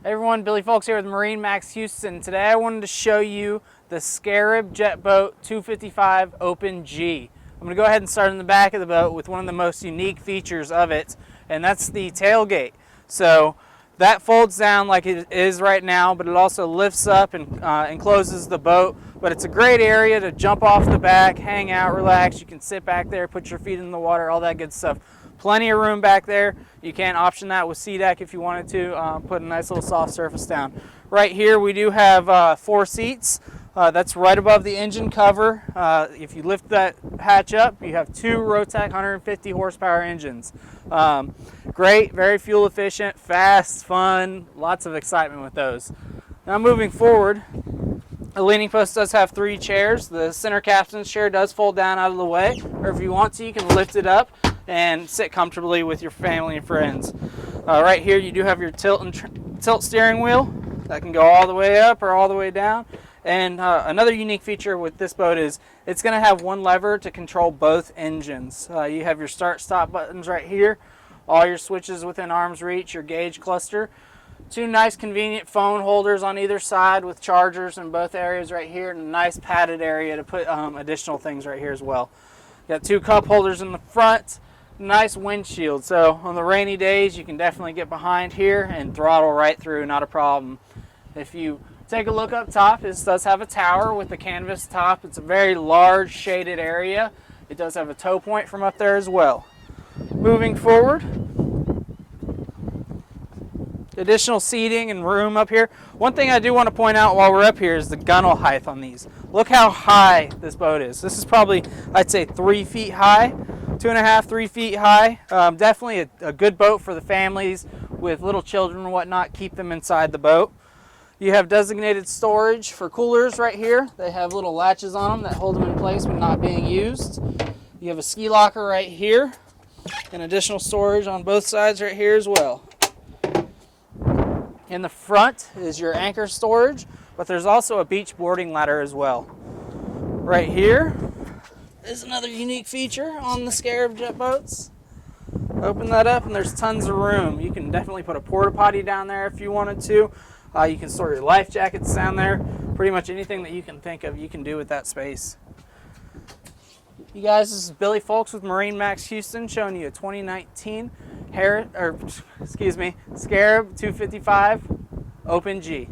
Hey everyone, Billy Folks here with MarineMax Houston. Today I wanted to show you the Scarab Jet Boat 255 Open G. I'm going to go ahead and start in the back of the boat with one of the most unique features of it, and that's the tailgate. So that folds down like it is right now, but it also lifts up and encloses the boat. But it's a great area to jump off the back, hang out, relax. You can sit back there, put your feet in the water, all that good stuff. Plenty of room back there. You can option that with SeaDeck if you wanted to, put a nice little soft surface down. Right here we do have 4 seats. That's right above the engine cover. If you lift that hatch up, you have 2 Rotec 150 horsepower engines. Great, very fuel efficient, fast, fun, lots of excitement with those. Now moving forward, the leaning post does have 3 chairs. The center captain's chair does fold down out of the way, or if you want to, you can lift it up and sit comfortably with your family and friends. Right here you do have your tilt steering wheel that can go all the way up or all the way down. And another unique feature with this boat is it's going to have one lever to control both engines. You have your start-stop buttons right here, all your switches within arm's reach, your gauge cluster, 2 nice convenient phone holders on either side with chargers in both areas right here, and a nice padded area to put additional things right here as well. Got 2 cup holders in the front, nice windshield, so on the rainy days you can definitely get behind here and throttle right through, not a problem. If you take a look up top, this does have a tower with a canvas top. It's a very large shaded area. It does have a tow point from up there as well. Moving forward, additional seating and room up here. One thing I do want to point out while we're up here is the gunnel height on these. Look how high this boat is. This is probably, I'd say, 3 feet high, 2.5, 3 feet high. Definitely a good boat for the families with little children and whatnot. Keep them inside the boat. You have designated storage for coolers right here. They have little latches on them that hold them in place when not being used. You have a ski locker right here and additional storage on both sides right here as well. In the front is your anchor storage, but there's also a beach boarding ladder as well. Right here is another unique feature on the Scarab jet boats. Open that up and there's tons of room. You can definitely put a porta potty down there if you wanted to. You can store your life jackets down there. Pretty much anything that you can think of, you can do with that space. You guys, this is Billy Folks with MarineMax Houston showing you a 2019 Scarab 255 Open G.